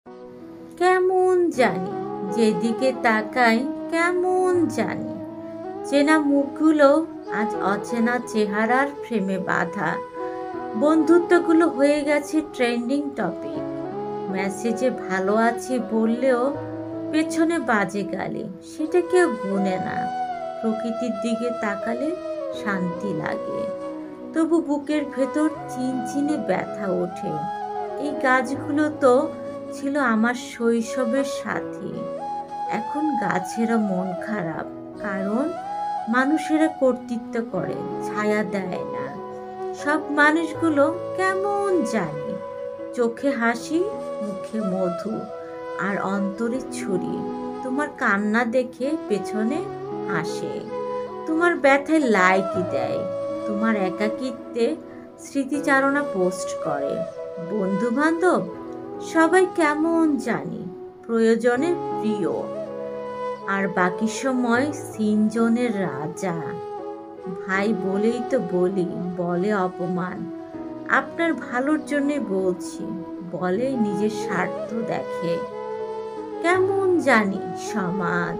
কেমন জানি, যেদিকে তাকাই কেমন জানি, চেনা মুখগুলো আজ অচেনা চেহারার ফ্রেমে বাঁধা। বন্ধুত্বগুলো হয়ে গেছে ট্রেন্ডিং টপিক। মেসেজে ভালো আছি বললেও পেছনে বাজে গালি, সেটা কেউ গুনে না। প্রকৃতির দিকে তাকালে শান্তি লাগে, তবু বুকের ভেতর চিনচিনে ব্যথা ওঠে। এই গাছগুলো তো ছিল আমার শৈশবের সাথী, এখন গাছেরও মন খারাপ, কারণ মানুষেরা কর্তৃত্ব করে, ছায়া দেয় না। সব মানুষগুলো কেমন জানি, চোখে হাসি, মুখে মধু, আর অন্তরে ছুরি। তোমার কান্না দেখে পেছনে হাসে, তোমার ব্যথায় লাইকই দেয়, তোমার একাকিত্বে স্মৃতিচারণা পোস্ট করে। বন্ধু বান্ধব সবাই কেমন জানি, প্রয়োজনে প্রিয়, আর বাকি সময় সিনজনের রাজা। ভাই বলেই তো বলি, বলে অপমান, আপনার ভালোর জন্যে বলছি, বলে নিজের স্বার্থ দেখে। কেমন জানি সমাজ,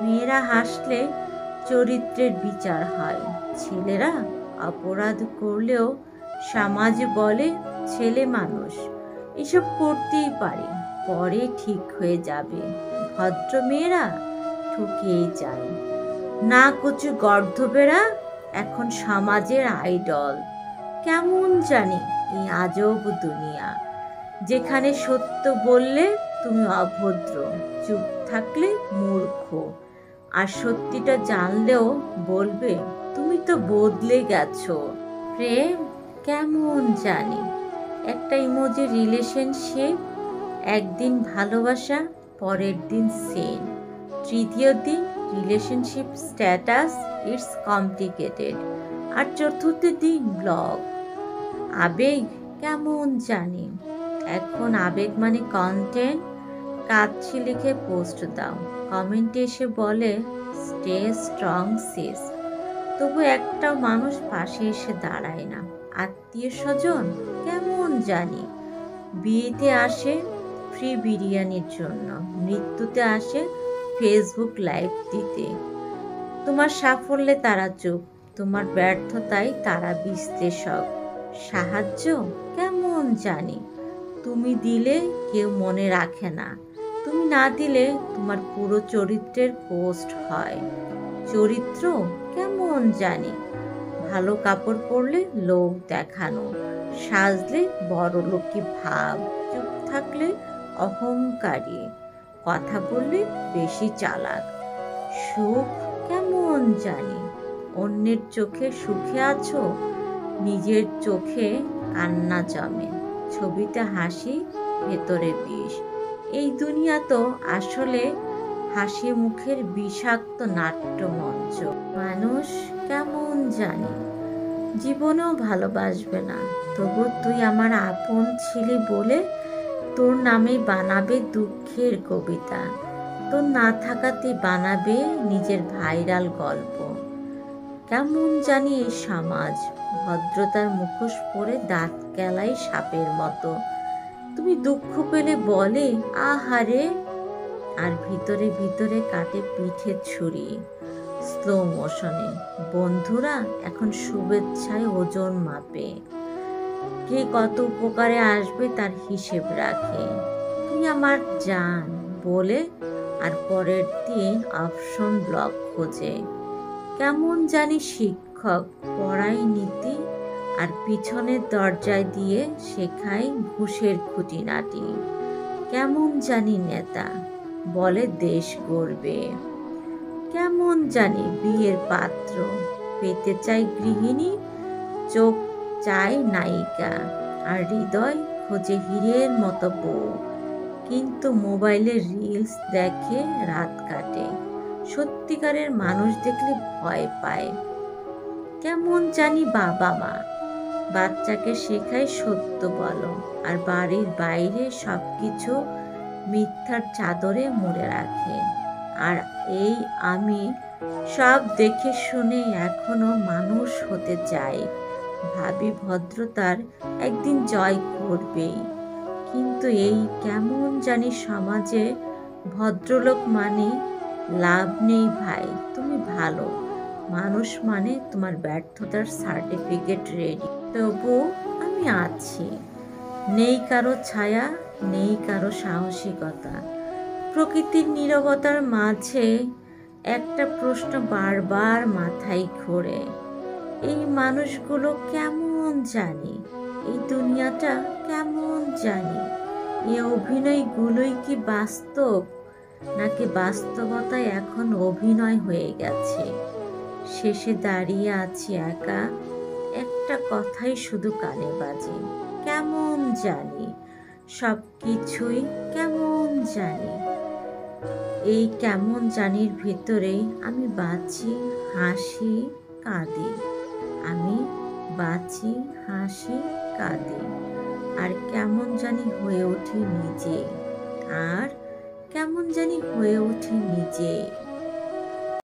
মেয়েরা হাসলে চরিত্রের বিচার হয়, ছেলেরা অপরাধ করলেও সমাজ বলে ছেলে মানুষ, এসব করতেই পারে, পরে ঠিক হয়ে যাবে। ভদ্র মেয়েরা ঠকেই যায়, না কচু গর্ধবেরা এখন সমাজের আইডল। কেমন জানি এই আজব দুনিয়া, যেখানে সত্য বললে তুমি অভদ্র, চুপ থাকলে মূর্খ, আর সত্যিটা জানলেও বলবে তুমি তো বদলে গেছো। প্রেম কেমন জানি, একটা ইমোজি রিলেশনশিপ, একদিন ভালোবাসা, পরের দিন সেন, তৃতীয় দিন রিলেশনশিপ স্ট্যাটাস ইটস কমপ্লিকেটেড, আর চতুর্থ দিন ব্লগ। আবেগ কেমন জানি, এখন আবেগ মানে কন্টেন্ট, কাঁদছি লিখে পোস্ট দাও, কমেন্টে এসে বলে স্টে স্ট্রং সিস, তবু একটা মানুষ পাশে এসে দাঁড়ায় না। আত্মীয় স্বজন কেমন জানি, বিয়েতে আসে ফ্রি বিরিয়ানির জন্য, মৃত্যুতে আসে ফেসবুক লাইভ দিতে। তোমার সাফল্যে তারা চুপ, তোমার ব্যর্থতায় তারা বিশ্লেষক। সাহায্য কেমন জানি, তুমি দিলে কেউ মনে রাখে না, তুমি না দিলে তোমার পুরো চরিত্রের পোস্ট হয়। চরিত্র কেমন জানি, ভালো কাপড় পরলে লোক দেখানো, সাজলে বড়লোকি ভাব, চুপ থাকলে অহংকারী, কথা বললে বেশি চালাক। সুখ কেমন জানি, অন্যের চোখে সুখে আছো, নিজের চোখে কান্না জমে, ছবিতে হাসি, ভেতরে বিষ। এই দুনিয়া তো আসলে হাসি মুখের বিষাক্ত নাট্যমঞ্চ। মানুষ কেমন জানি, জীবনেও ভালোবাসবে না, তবু তুই আমার আপন ছিলি বলে তোর নামে বানাবে দুঃখের কবিতা, তোর না থাকাতে বানাবে নিজের ভাইরাল গল্প। কেমন জানি এই সমাজ, ভদ্রতার মুখোশ পরে দাঁত কেলায় সাপের মতো, তুমি দুঃখ পেলে বলে আহারে, আর ভিতরে ভিতরে কাটে পিঠে ছুরি স্লো মোশনে। বন্ধুরা এখন শুভেচ্ছায় ওজন মাপে, কে কত উপকারে আসবে তার হিসেব রাখে। তুই আমার জান বলে আর পরের দিন অপশন ব্লক খোঁজে। কেমন জানি শিক্ষক পড়াই নীতি, আর পিছনের দরজায় দিয়ে শেখাই ঘুষের খুঁটিনাটি। কেমন জানি নেতা বলে দেশ গড়বে, কেমন জানি বিয়ের পাত্র পেতে চাই গৃহিণী, চোখ চাই নায়িকা, আর হৃদয় খোঁজে হীরের মতো বউ, কিন্তু মোবাইলে রিলস দেখে রাত কাটে, সত্যিকারের মানুষ দেখলে ভয় পায়। কেমন জানি বাবা মা বাচ্চাকে শেখায় সত্য বলো, আর বাড়ির বাইরে সবকিছু মিথ্যার চাদরে মুড়ে রাখে। আর এই আমি সব দেখে শুনে এখনো মানুষ হতে চাই, ভাবি ভদ্রতার একদিন জয় করবেই, কিন্তু এই কেমন জানি সমাজে ভদ্রলোক মানে লাভ নেই ভাই, তুমি ভালো মানুষ মানে তোমার ব্যর্থতার সার্টিফিকেট রেডি। তবু আমি আছি, নেই কারো ছায়া, নেই কারো সাহসিকতা। প্রকৃতির নীরবতার মাঝে একটা প্রশ্ন বারবার মাথায় ঘোরে, এই মানুষগুলো কেমন জানি, এই দুনিয়াটা কেমন জানি, এই অভিনয়গুলোই কি বাস্তব, নাকি বাস্তবতায় এখন অভিনয় হয়ে গেছে? শেষে দাঁড়িয়ে আছি একা, একটা কথাই শুধু কানে বাজে, কেমন জানি, সব কিছুই কেমন জানি। এই কেমন জানির ভেতরেই আমি বাঁচি, হাসি, কাঁদি। আমি বাঁচি, হাসি, কাঁদি। আর কেমন জানি হয়ে উঠি নিজে, আর কেমন জানি হয়ে উঠি নিজে।